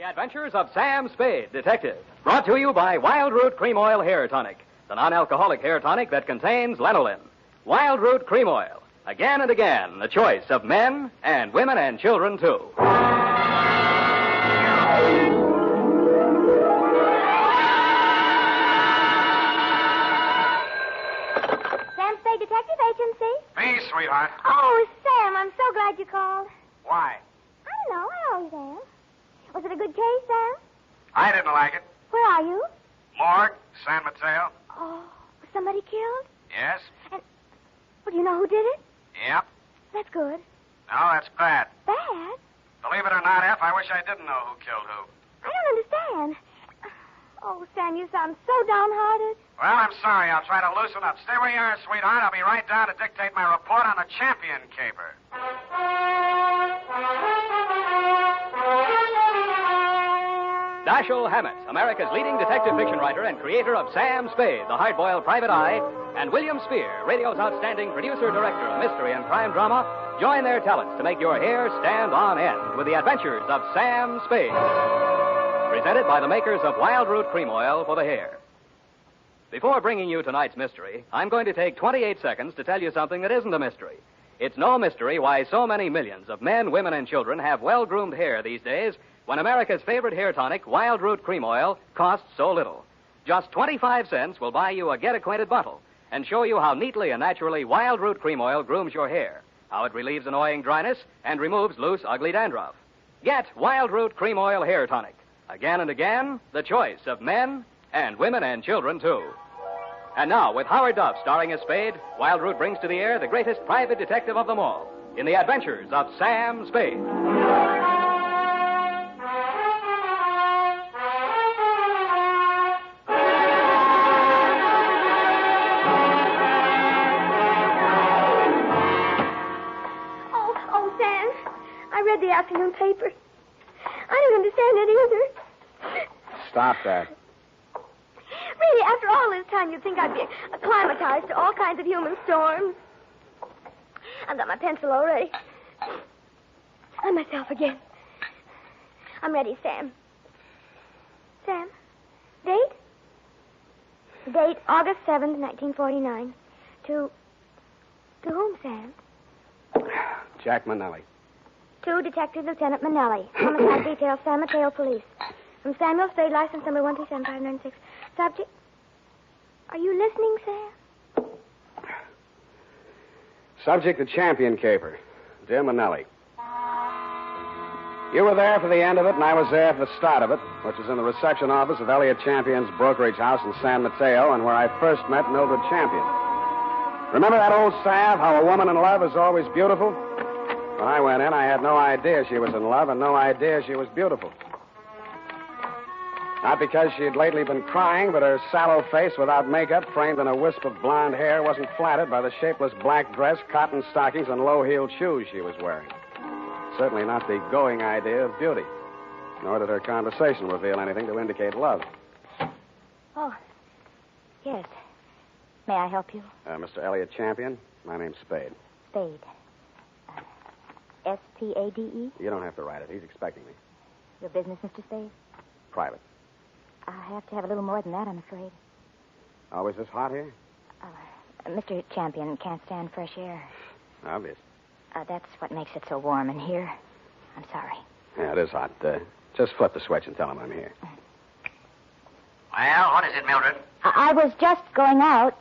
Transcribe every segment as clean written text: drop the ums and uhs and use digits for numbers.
The Adventures of Sam Spade, Detective. Brought to you by Wild Root Cream Oil Hair Tonic, the non-alcoholic hair tonic that contains lanolin. Wild Root Cream Oil. Again and again, the choice of men and women and children, too. Sam Spade Detective Agency? Me, sweetheart. Oh, Sam, I'm so glad you called. Why? I don't know. I always am. Was it a good case, Sam? I didn't like it. Where are you? Morgue, San Mateo. Oh, was somebody killed? Yes? Well, do you know who did it? Yep. That's good. No, that's bad. Bad? Believe it or not, F, I wish I didn't know who killed who. I don't understand. Oh, Sam, you sound so downhearted. Well, I'm sorry. I'll try to loosen up. Stay where you are, sweetheart. I'll be right down to dictate my report on the champion caper. Dashiell Hammett, America's leading detective fiction writer and creator of Sam Spade, the hard-boiled private eye, and William Spear, radio's outstanding producer-director of mystery and crime drama, join their talents to make your hair stand on end with the adventures of Sam Spade. Presented by the makers of Wild Root Cream Oil for the hair. Before bringing you tonight's mystery, I'm going to take 28 seconds to tell you something that isn't a mystery. It's no mystery why so many millions of men, women, and children have well-groomed hair these days when America's favorite hair tonic, Wild Root Cream Oil, costs so little. Just 25 cents will buy you a get-acquainted bottle and show you how neatly and naturally Wild Root Cream Oil grooms your hair, how it relieves annoying dryness and removes loose, ugly dandruff. Get Wild Root Cream Oil Hair Tonic. Again and again, the choice of men and women and children, too. And now, with Howard Duff starring as Spade, Wild Root brings to the air the greatest private detective of them all in the adventures of Sam Spade. Oh, Sam, I read the afternoon paper. I don't understand it either. Stop that. Really, after all this time, you'd think I'd be acclimatized to all kinds of human storms. I've got my pencil already. I'm myself again. I'm ready, Sam. Sam, date? Date, August 7th, 1949. To whom, Sam? Jack Manelli. To Detective Lieutenant Manelli. Homicide Detail, San Mateo Police. From Samuel Spade, license number 137-596. Subject? Are you listening, Sam? Subject, the champion caper. Dear Manelli. You were there for the end of it, and I was there for the start of it, which is in the reception office of Elliot Champion's brokerage house in San Mateo, and where I first met Mildred Champion. Remember that old salve, how a woman in love is always beautiful? When I went in, I had no idea she was in love and no idea she was beautiful. Not because she had lately been crying, but her sallow face without makeup, framed in a wisp of blonde hair, wasn't flattered by the shapeless black dress, cotton stockings, and low-heeled shoes she was wearing. Certainly not the going idea of beauty. Nor did her conversation reveal anything to indicate love. Oh, yes. May I help you? Mr. Elliot Champion, my name's Spade. Spade. S-P-A-D-E? You don't have to write it. He's expecting me. Your business, Mr. Spade? Private. I have to have a little more than that, I'm afraid. Always this hot here? Mr. Champion can't stand fresh air. Obvious. That's what makes it so warm in here. I'm sorry. Yeah, it is hot. Just flip the switch and tell him I'm here. Well, what is it, Mildred? I was just going out.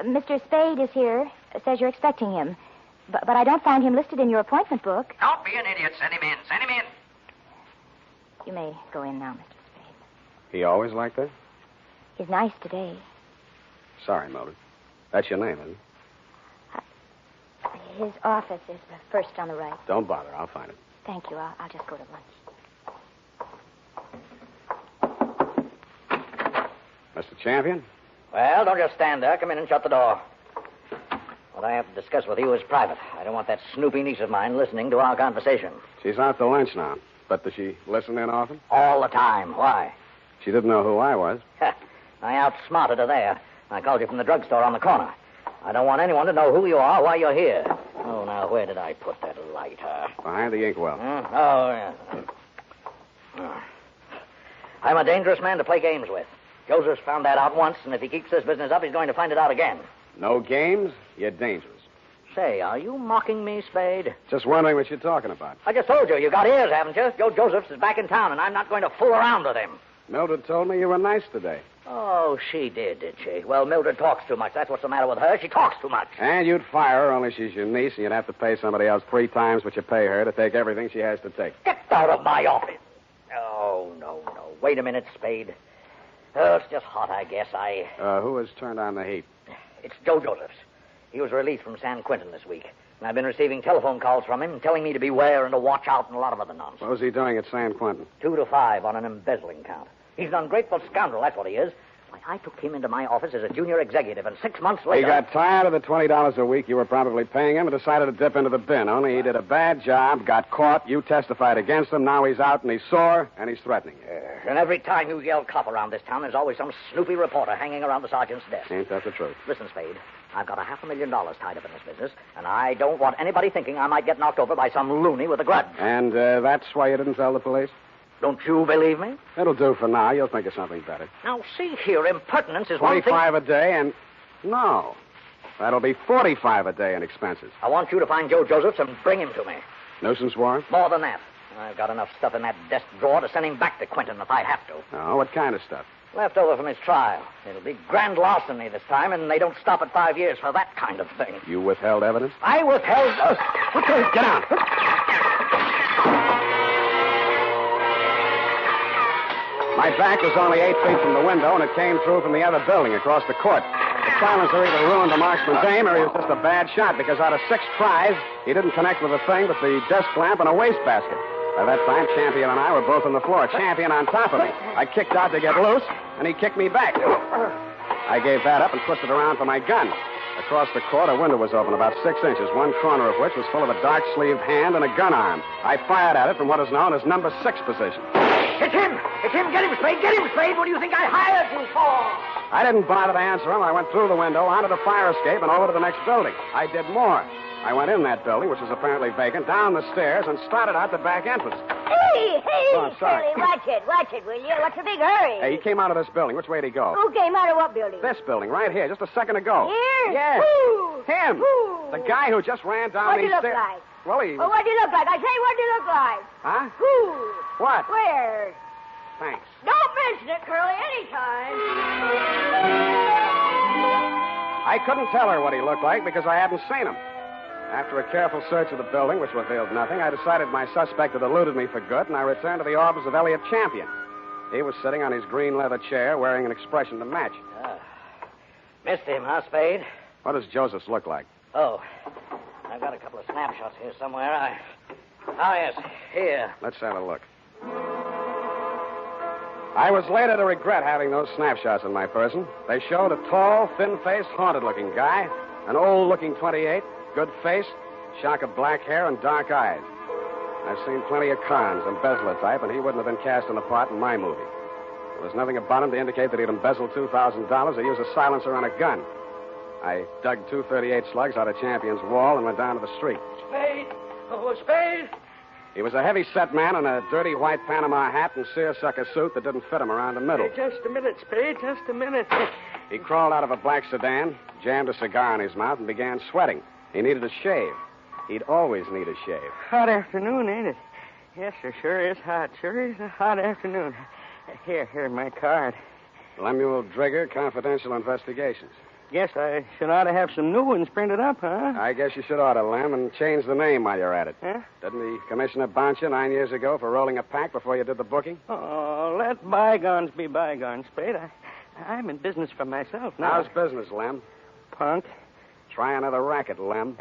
Mr. Spade is here. Says you're expecting him. But I don't find him listed in your appointment book. Don't be an idiot. Send him in. Send him in. You may go in now, Mr. Spade. He always like that? He's nice today. Sorry, Mildred. That's your name, isn't it? His office is the first on the right. Don't bother. I'll find it. Thank you. I'll just go to lunch. Mr. Champion? Well, don't just stand there. Come in and shut the door. What I have to discuss with you is private. I don't want that snoopy niece of mine listening to our conversation. She's out to lunch now. But does she listen in often? All the time. Why? She didn't know who I was. I outsmarted her there. I called you from the drugstore on the corner. I don't want anyone to know who you are, why you're here. Oh, now, where did I put that lighter? Behind the inkwell. Oh, yeah. I'm a dangerous man to play games with. Joseph's found that out once, and if he keeps this business up, he's going to find it out again. No games, you're dangerous. Say, are you mocking me, Spade? Just wondering what you're talking about. I just told you. You got ears, haven't you? Joe Josephs is back in town, and I'm not going to fool around with him. Mildred told me you were nice today. Oh, she did she? Well, Mildred talks too much. That's what's the matter with her. She talks too much. And you'd fire her, only she's your niece, and you'd have to pay somebody else 3 times what you pay her to take everything she has to take. Get out of my office. Oh, no. Wait a minute, Spade. Oh, it's just hot, I guess. Who has turned on the heat? It's Joe Josephs. He was released from San Quentin this week. And I've been receiving telephone calls from him telling me to beware and to watch out and a lot of other nonsense. What was he doing at San Quentin? 2 to 5 on an embezzling count. He's an ungrateful scoundrel, that's what he is. Why, I took him into my office as a junior executive, and 6 months later... He got tired of the $20 a week you were probably paying him and decided to dip into the bin. Only he did a bad job, got caught, you testified against him, now he's out and he's sore and he's threatening you. And every time you yell cop around this town, there's always some snoopy reporter hanging around the sergeant's desk. Ain't that the truth? Listen, Spade, I've got $500,000 tied up in this business, and I don't want anybody thinking I might get knocked over by some loony with a grudge. And that's why you didn't tell the police? Don't you believe me? It'll do for now. You'll think of something better. Now, see here, impertinence is one thing... 25 a day and... No. That'll be 45 a day in expenses. I want you to find Joe Josephs and bring him to me. Nuisance warrant? More than that. I've got enough stuff in that desk drawer to send him back to Quentin if I have to. Oh, what kind of stuff? Left over from his trial. It'll be grand larceny this time, and they don't stop at 5 years for that kind of thing. You withheld evidence? I withheld... Get out! My back was only 8 feet from the window, and it came through from the other building across the court. The silencer either ruined the marksman's aim, or he was just a bad shot, because out of 6 tries, he didn't connect with a thing but the desk lamp and a wastebasket. By that time, Champion and I were both on the floor, Champion on top of me. I kicked out to get loose, and he kicked me back. I gave that up and twisted around for my gun. Across the court, a window was open about 6 inches, one corner of which was full of a dark-sleeved hand and a gun arm. I fired at it from what is known as number 6 position. It's him! It's him! Get him, Spade! Get him, Spade! What do you think I hired you for? I didn't bother to answer him. I went through the window, onto the fire escape, and over to the next building. I did more. I went in that building, which was apparently vacant, down the stairs, and started out the back entrance. Hey, Oh, I'm sorry. Curly, watch it, will you? What's the big hurry? Hey, he came out of this building. Which way did he go? Who came out of what building? This building, right here, just a second ago. Here? Yes. Who? Him. Who? The guy who just ran down What'd these he look stairs. like? Well, he... Oh, what'd he look like? I say, what'd he look like? Huh? Who? What? Where? Thanks. Don't mention it, Curly, anytime. I couldn't tell her what he looked like because I hadn't seen him. After a careful search of the building, which revealed nothing, I decided my suspect had eluded me for good, and I returned to the office of Elliot Champion. He was sitting on his green leather chair, wearing an expression to match. Missed him, huh, Spade? What does Josephs look like? Oh, I've got a couple of snapshots here somewhere. Oh, yes, here. Let's have a look. I was later to regret having those snapshots in my person. They showed a tall, thin-faced, haunted-looking guy, an old-looking 28, good face, shock of black hair, and dark eyes. I've seen plenty of cons, embezzler type, and he wouldn't have been cast in a part in my movie. There was nothing about him to indicate that he'd embezzled $2,000 or use a silencer on a gun. I dug 238 slugs out of Champion's wall and went down to the street. Spade! Oh, Spade! He was a heavy-set man in a dirty white Panama hat and seersucker suit that didn't fit him around the middle. Hey, just a minute, Spade, just a minute. He crawled out of a black sedan, jammed a cigar in his mouth, and began sweating. He needed a shave. He'd always need a shave. Hot afternoon, ain't it? Yes, sir, sure is hot. Sure is a hot afternoon. Here's my card. Lemuel Drigger, Confidential Investigations. Guess I should ought to have some new ones printed up, huh? I guess you should order, Lem, and change the name while you're at it. Huh? Didn't the commissioner bounce you 9 years ago for rolling a pack before you did the booking? Oh, let bygones be bygones, Spade. I'm in business for myself now. How's business, Lem? Punk. Try another racket, Lem.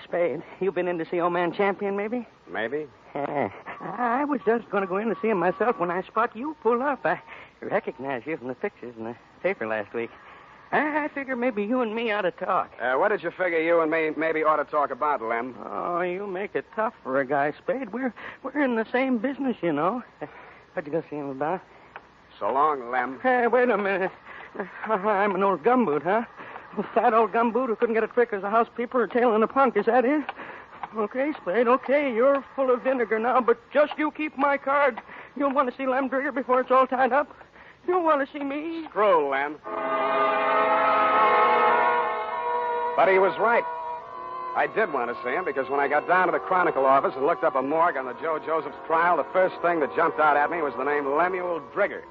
Spade, you been in to see old man Champion, maybe? Maybe. I was just going to go in to see him myself when I spot you pull up. I recognize you from the pictures in the paper last week. I figure maybe you and me ought to talk. What did you figure you and me maybe ought to talk about, Lem? Oh, you make it tough for a guy, Spade. We're in the same business, you know. What'd you go see him about? So long, Lem. Hey, wait a minute. I'm an old gumboot, huh? A fat old gumboot who couldn't get a trick as a housekeeper or tailing a punk. Is that it? Okay, Spade, okay. You're full of vinegar now, but just you keep my card You don't want to see Lem Trigger before it's all tied up? You don't want to see me? Screw Lem. But he was right. I did want to see him because when I got down to the Chronicle office and looked up a morgue on the Joe Josephs trial, the first thing that jumped out at me was the name Lemuel Drigger.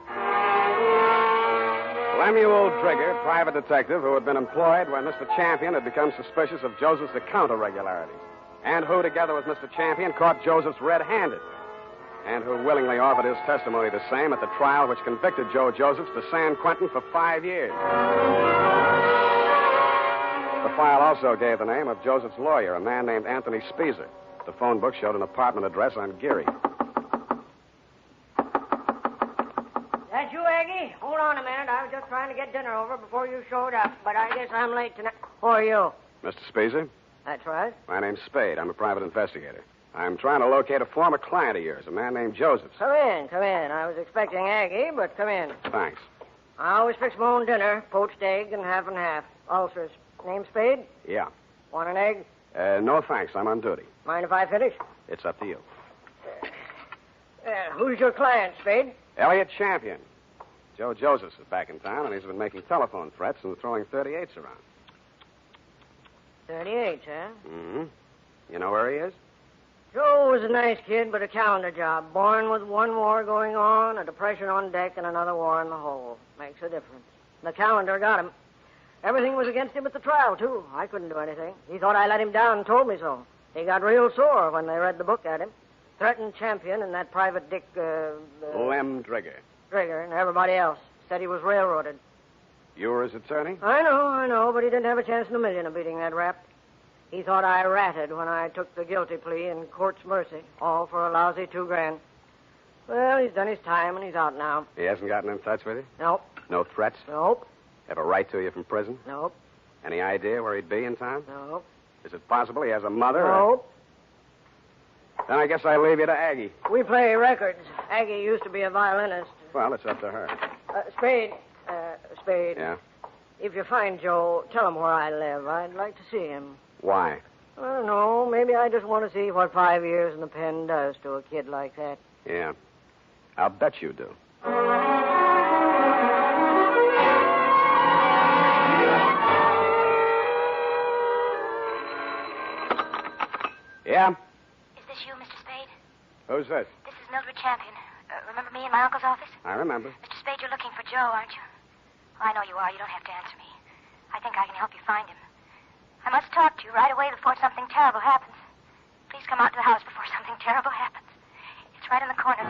Lemuel Drigger, private detective who had been employed when Mr. Champion had become suspicious of Joseph's account irregularities, and who, together with Mr. Champion, caught Josephs red-handed, and who willingly offered his testimony the same at the trial which convicted Joe Josephs to San Quentin for 5 years. The file also gave the name of Joseph's lawyer, a man named Anthony Speezer. The phone book showed an apartment address on Geary. That you, Aggie? Hold on a minute. I was just trying to get dinner over before you showed up, but I guess I'm late tonight. Who are you? Mr. Speezer? That's right. My name's Spade. I'm a private investigator. I'm trying to locate a former client of yours, a man named Josephs. Come in, come in. I was expecting Aggie, but come in. Thanks. I always fix my own dinner, poached egg and half. Ulcers. Name Spade? Yeah. Want an egg? No, thanks. I'm on duty. Mind if I finish? It's up to you. Who's your client, Spade? Elliot Champion. Joe Josephs is back in town, and he's been making telephone threats and throwing 38s around. 38, huh? Mm-hmm. You know where he is? Joe was a nice kid, but a calendar job. Born with one war going on, a depression on deck, and another war in the hole. Makes a difference. The calendar got him. Everything was against him at the trial, too. I couldn't do anything. He thought I let him down and told me so. He got real sore when they read the book at him. Threatened Champion and that private dick, Lem Drigger. Drigger and everybody else. Said he was railroaded. You were his attorney? I know, but he didn't have a chance in a million of beating that rap. He thought I ratted when I took the guilty plea in court's mercy, all for a lousy $2,000. Well, he's done his time and he's out now. He hasn't gotten in touch with you? Nope. No threats? Nope. Ever write to you from prison? Nope. Any idea where he'd be in town? Nope. Is it possible he has a mother? Nope. Then I guess I leave you to Aggie. We play records. Aggie used to be a violinist. Well, it's up to her. Spade. Yeah? If you find Joe, tell him where I live. I'd like to see him. Why? I don't know. Maybe I just want to see what 5 years in the pen does to a kid like that. Yeah. I'll bet you do. Yeah? Is this you, Mr. Spade? Who's this? This is Mildred Champion. Remember me in my uncle's office? I remember. Mr. Spade, you're looking for Joe, aren't you? Well, I know you are. You don't have to answer me. I think I can help you find him. I must talk to you right away before something terrible happens. Please come out to the house before something terrible happens. It's right in the corner.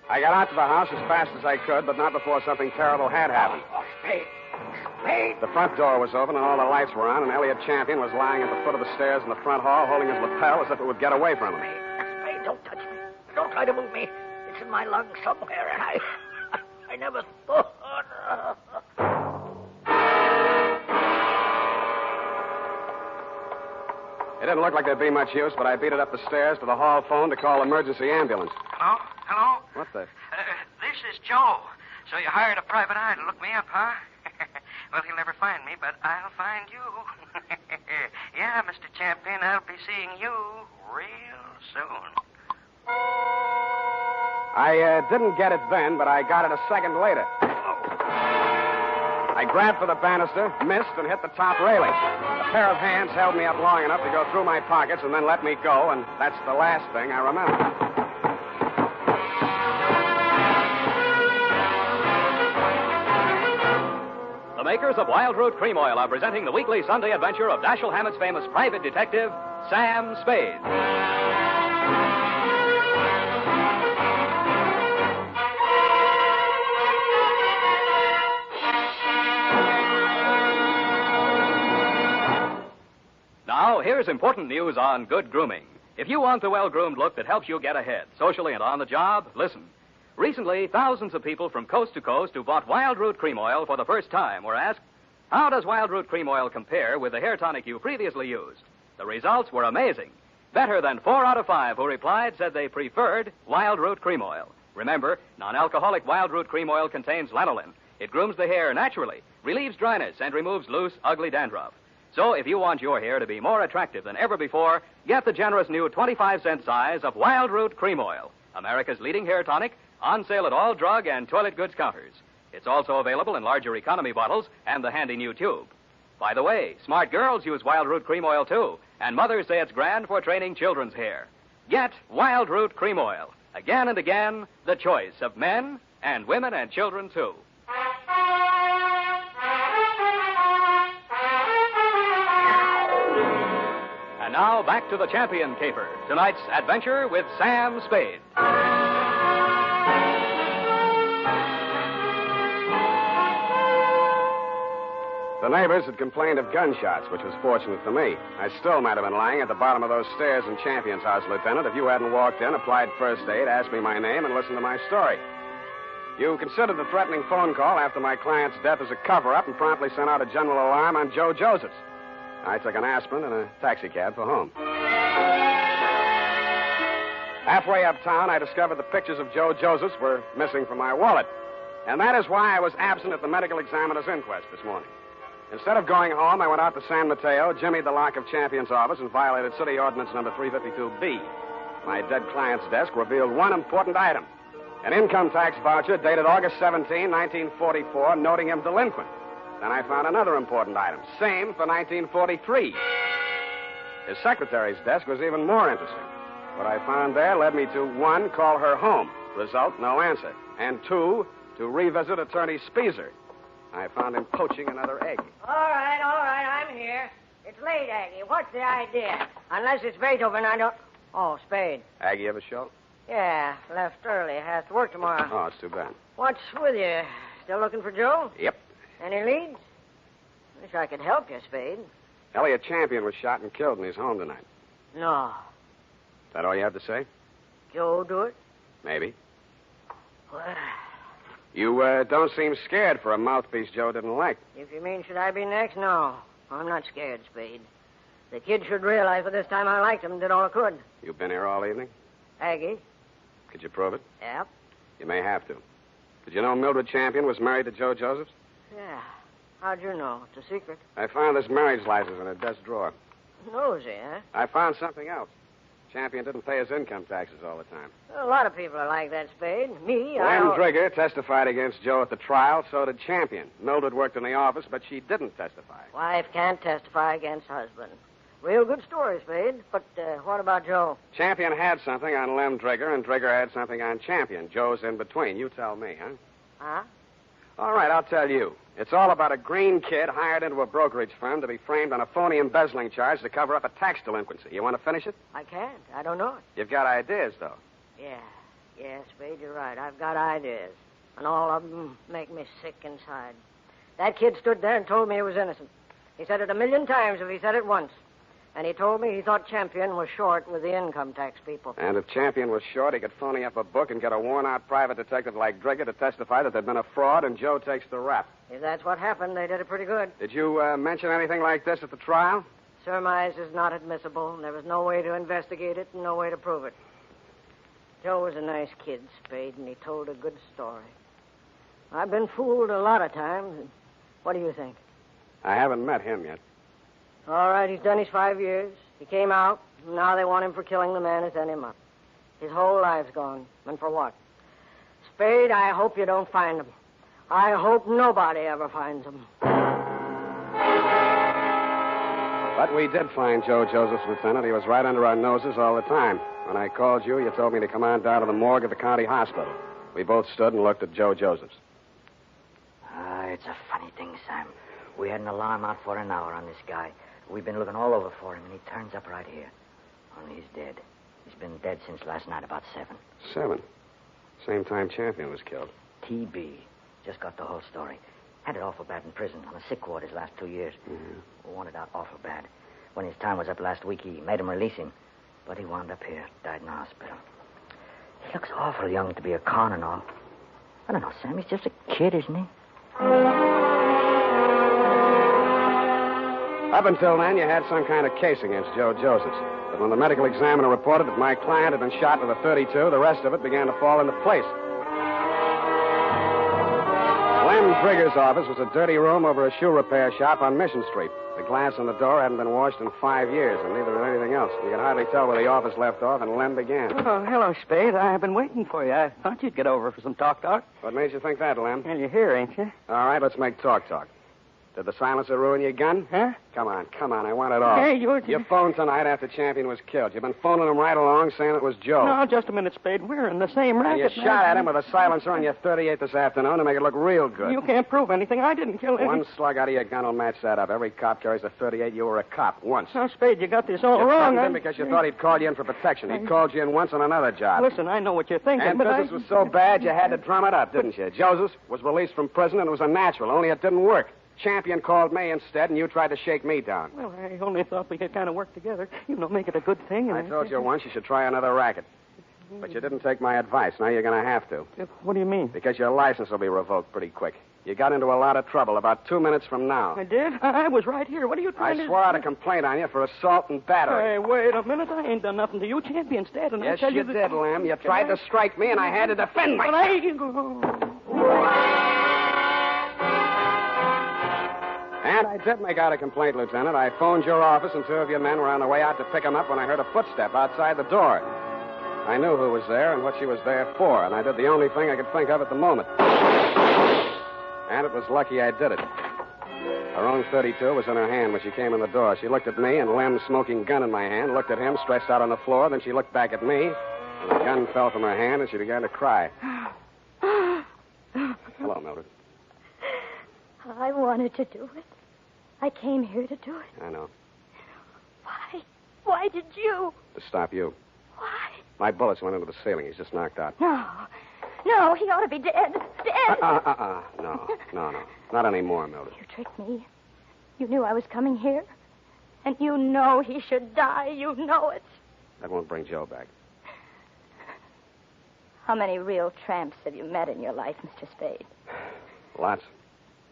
I got out to the house as fast as I could, but not before something terrible had happened. Spade. The front door was open and all the lights were on, and Elliot Champion was lying at the foot of the stairs in the front hall, holding his lapel as if it would get away from him. Spade, don't touch me. Don't try to move me. It's in my lungs somewhere, and I never thought. It didn't look like there'd be much use, but I beat it up the stairs to the hall phone to call emergency ambulance. Hello? Hello? What the? This is Joe. So you hired a private eye to look me up, huh? Well, he'll never find me, but I'll find you. Yeah, Mr. Champion, I'll be seeing you real soon. I didn't get it then, but I got it a second later. I grabbed for the banister, missed, and hit the top railing. A pair of hands held me up long enough to go through my pockets and then let me go, and that's the last thing I remember. The makers of Wild Root Cream Oil are presenting the weekly Sunday adventure of Dashiell Hammett's famous private detective, Sam Spade. Now, here's important news on good grooming. If you want the well-groomed look that helps you get ahead, socially and on the job, listen. Recently, thousands of people from coast to coast who bought Wild Root Cream Oil for the first time were asked, how does Wild Root Cream Oil compare with the hair tonic you previously used? The results were amazing. Better than 4 out of 5 who replied said they preferred Wild Root Cream Oil. Remember, non-alcoholic Wild Root Cream Oil contains lanolin. It grooms the hair naturally, relieves dryness, and removes loose, ugly dandruff. So if you want your hair to be more attractive than ever before, get the generous new 25-cent size of Wild Root Cream Oil, America's leading hair tonic, on sale at all drug and toilet goods counters. It's also available in larger economy bottles and the handy new tube. By the way, smart girls use Wild Root Cream Oil, too, and mothers say it's grand for training children's hair. Get Wild Root Cream Oil. Again and again, the choice of men and women and children, too. And now, back to the champion caper. Tonight's adventure with Sam Spade. The neighbors had complained of gunshots, which was fortunate for me. I still might have been lying at the bottom of those stairs in Champion's house, Lieutenant, if you hadn't walked in, applied first aid, asked me my name, and listened to my story. You considered the threatening phone call after my client's death as a cover-up and promptly sent out a general alarm on Joe Josephs. I took an aspirin and a taxicab for home. Halfway uptown, I discovered the pictures of Joe Josephs were missing from my wallet. And that is why I was absent at the medical examiner's inquest this morning. Instead of going home, I went out to San Mateo, jimmied the lock of Champion's office, and violated City Ordinance number 352B. My dead client's desk revealed one important item. An income tax voucher dated August 17, 1944, noting him delinquent. Then I found another important item, same for 1943. His secretary's desk was even more interesting. What I found there led me to, 1, call her home. Result, no answer. And 2, to revisit Attorney Speezer. I found him poaching another egg. All right, I'm here. It's late, Aggie. What's the idea? Unless it's Beethoven, I don't... Oh, Spade. Aggie ever show? Yeah, left early. Has to work tomorrow. Oh, it's too bad. What's with you? Still looking for Joe? Yep. Any leads? Wish I could help you, Spade. Elliot Champion was shot and killed in his home tonight. No. Is that all you have to say? Joe do it? Maybe. Well, You don't seem scared for a mouthpiece Joe didn't like. if you mean should I be next, no. I'm not scared, Spade. The kid should realize by this time I liked him and did all I could. You've been here all evening? Aggie? Could you prove it? Yep. You may have to. Did you know Mildred Champion was married to Joe Josephs? Yeah. How'd you know? It's a secret. I found this marriage license in her desk drawer. Nosy, huh? I found something else. Champion didn't pay his income taxes all the time. A lot of people are like that, Spade. Me, Lem Drigger testified against Joe at the trial, so did Champion. Mildred worked in the office, but she didn't testify. Wife can't testify against husband. Real good story, Spade. But what about Joe? Champion had something on Lem Drigger, and Drigger had something on Champion. Joe's in between. You tell me, huh? Huh? All right, I'll tell you. It's all about a green kid hired into a brokerage firm to be framed on a phony embezzling charge to cover up a tax delinquency. You want to finish it? I can't. I don't know it. You've got ideas, though. Yeah, Spade, you're right. I've got ideas. And all of them make me sick inside. That kid stood there and told me he was innocent. He said it 1,000,000 times if he said it once. And he told me he thought Champion was short with the income tax people. And if Champion was short, he could phony up a book and get a worn-out private detective like Drigger to testify that there'd been a fraud, and Joe takes the rap. If that's what happened, they did it pretty good. Did you mention anything like this at the trial? Surmise is not admissible, and there was no way to investigate it and no way to prove it. Joe was a nice kid, Spade, and he told a good story. I've been fooled a lot of times. And what do you think? I haven't met him yet. All right, he's done his 5 years. He came out, and now they want him for killing the man who sent him up. His whole life's gone. And for what? Spade, I hope you don't find him. I hope nobody ever finds him. But we did find Joe Josephs, Lieutenant. He was right under our noses all the time. When I called you, you told me to come on down to the morgue of the county hospital. We both stood and looked at Joe Josephs. It's a funny thing, Sam. We had an alarm out for an hour on this guy. We've been looking all over for him, and he turns up right here. Only he's dead. He's been dead since last night about 7. 7? Same time Champion was killed. TB. Just got the whole story. Had it awful bad in prison, on the sick ward his last 2 years. Mm-hmm. Wanted out awful bad. When his time was up last week, he made him release him. But he wound up here, died in the hospital. He looks awful young to be a con and all. I don't know, Sam, he's just a kid, isn't he? Up until then, you had some kind of case against Joe Josephs. But when the medical examiner reported that my client had been shot with a .32, the rest of it began to fall into place. Lem Drigger's office was a dirty room over a shoe repair shop on Mission Street. The glass in the door hadn't been washed in 5 years, and neither had anything else. You could hardly tell where the office left off and Lem began. Oh, hello, Spade. I've been waiting for you. I thought you'd get over for some talk. What made you think that, Lem? Well, you're here, ain't you? All right, let's make talk. Did the silencer ruin your gun? Huh? Come on. I want it all. Hey, You phoned tonight after Champion was killed. You've been phoning him right along saying it was Joe. No, just a minute, Spade. We're in the same And racket. you shot at him with a silencer on your 38 this afternoon to make it look real good. You can't prove anything. I didn't kill him. One slug out of your gun will match that up. Every cop carries a 38. You were a cop once. Now, Spade, you got this all You wrong. threatened him because you thought he'd called you in for protection. He called you in once on another job. Listen, I know what you're thinking, And but business was so bad you had to drum it up, didn't you? Joseph was released from prison and it was a natural, only it didn't work. Champion called me instead, and you tried to shake me down. Well, I only thought we could kind of work together. Make it a good thing. I told you once you should try another racket. But you didn't take my advice. Now you're going to have to. What do you mean? Because your license will be revoked pretty quick. You got into a lot of trouble about 2 minutes from now. I did? I was right here. What are you trying to... I swore out a complaint on you for assault and battery. Hey, wait a minute. I ain't done nothing to you. Champion's dead, and Yes, I tell you that... did, Lem. You tried to strike me, and I had to defend myself. And I did make out a complaint, Lieutenant. I phoned your office, and 2 of your men were on the way out to pick him up when I heard a footstep outside the door. I knew who was there and what she was there for, and I did the only thing I could think of at the moment. And it was lucky I did it. Her own 32 was in her hand when she came in the door. She looked at me, and Lem's smoking gun in my hand, looked at him, stretched out on the floor, then she looked back at me, and the gun fell from her hand, and she began to cry. Hello, Mildred. I wanted to do it. I came here to do it. I know. Why? Why did you? To stop you. Why? My bullets went into the ceiling. He's just knocked out. No, he ought to be dead. Dead. No. Not anymore, Mildred. You tricked me. You knew I was coming here. And you know he should die. You know it. That won't bring Joe back. How many real tramps have you met in your life, Mr. Spade? Lots.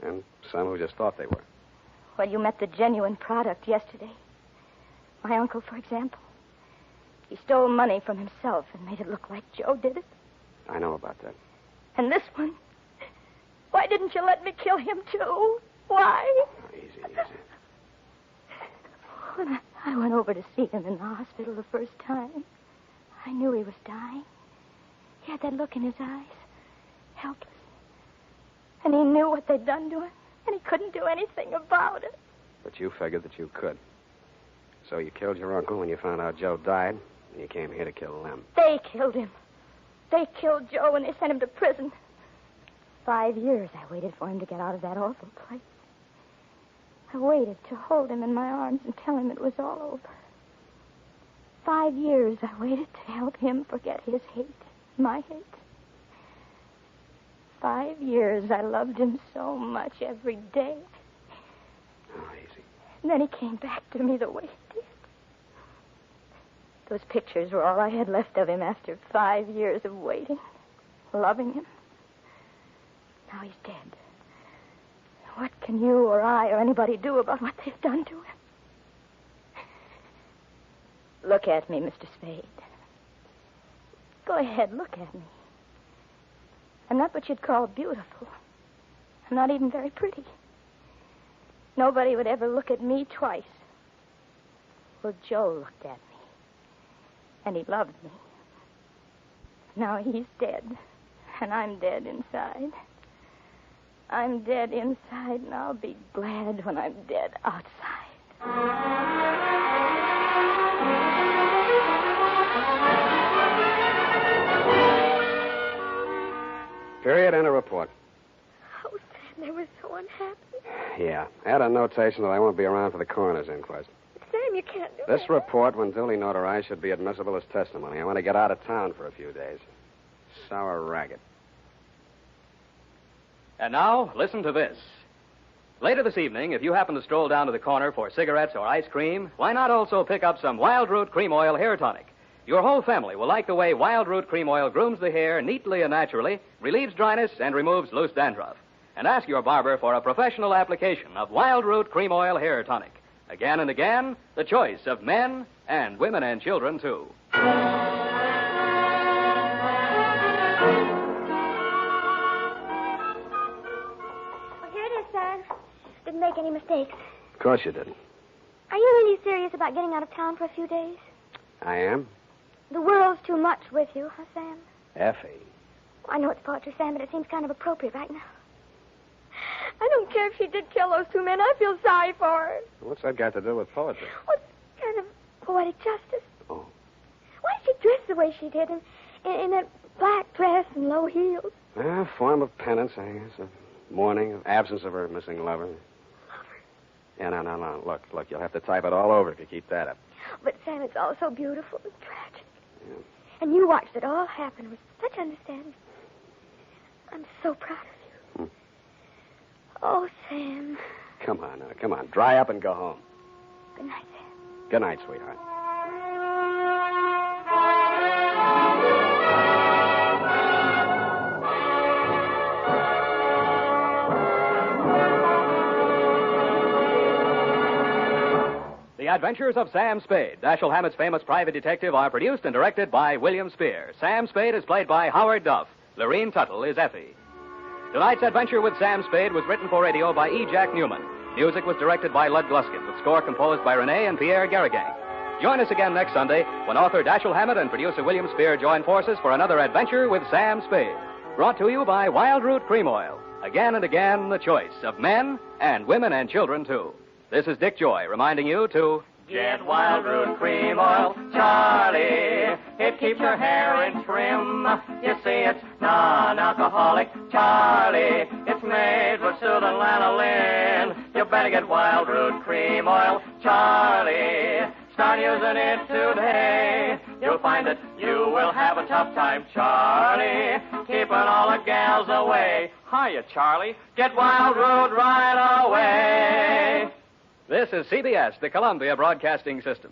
And some who just thought they were. Well, you met the genuine product yesterday. My uncle, for example. He stole money from himself and made it look like Joe did it. I know about that. And this one? Why didn't you let me kill him, too? Why? Easy. When I went over to see him in the hospital the first time, I knew he was dying. He had that look in his eyes, helpless. And he knew what they'd done to him, and he couldn't do anything about it. But you figured that you could. So you killed your uncle when you found out Joe died, and you came here to kill Lem. They killed him. They killed Joe, and they sent him to prison. 5 years I waited for him to get out of that awful place. I waited to hold him in my arms and tell him it was all over. 5 years I waited to help him forget his hate, my hate. 5 years I loved him so much every day. Oh, easy. And then he came back to me the way he did. Those pictures were all I had left of him after 5 years of waiting, loving him. Now he's dead. What can you or I or anybody do about what they've done to him? Look at me, Mr. Spade. Go ahead, look at me. I'm not what you'd call beautiful. I'm not even very pretty. Nobody would ever look at me twice. Well, Joe looked at me. And he loved me. Now he's dead. And I'm dead inside. I'm dead inside, and I'll be glad when I'm dead outside. Period and a report. Oh, Sam, they were so unhappy. Yeah. Add a notation that I won't be around for the coroner's inquest. Sam, you can't do This that. report, when duly notarized, should be admissible as testimony. I want to get out of town for a few days. Sour racket. And now, listen to this. Later this evening, if you happen to stroll down to the corner for cigarettes or ice cream, why not also pick up some Wild Root Cream Oil Hair Tonic? Your whole family will like the way Wild Root Cream Oil grooms the hair neatly and naturally, relieves dryness, and removes loose dandruff. And ask your barber for a professional application of Wild Root Cream Oil Hair Tonic. Again and again, the choice of men and women and children, too. Didn't make any mistakes. course you did. Are you really serious about getting out of town for a few days? I am? The world's too much with you, huh, Sam? Effie. I know it's poetry, Sam, but it seems kind of appropriate right now. I don't care if she did kill those two men. I feel sorry for her. What's that got to do with poetry? What kind of poetic justice? Oh. Why did she dress the way she did in that black dress and low heels? A form of penance, I guess. Of mourning, of absence of her missing lover. Lover? Yeah, no. Look, you'll have to type it all over if you keep that up. But, Sam, it's all so beautiful and tragic. Yeah. And you watched it all happen with such understanding. I'm so proud of you. Oh, Sam. Come on now, come on. Dry up and go home. Good night, Sam. Good night, sweetheart. The Adventures of Sam Spade, Dashiell Hammett's famous private detective, are produced and directed by William Spear. Sam Spade is played by Howard Duff. Lorene Tuttle is Effie. Tonight's adventure with Sam Spade was written for radio by E. Jack Newman. Music was directed by Lud Gluskin, with score composed by Renee and Pierre Garrigang. Join us again next Sunday when author Dashiell Hammett and producer William Spear join forces for another adventure with Sam Spade. Brought to you by Wild Root Cream Oil. Again and again, the choice of men and women and children, too. This is Dick Joy reminding you to Get Wild Root Cream Oil, Charlie. It keeps your hair in trim. You see, it's non-alcoholic, Charlie. It's made with soothing lanolin. You better get Wild Root Cream Oil, Charlie. Start using it today. You'll find that you will have a tough time, Charlie, keeping all the gals away. Hiya, Charlie. Get Wild Root right away. This is CBS, the Columbia Broadcasting System.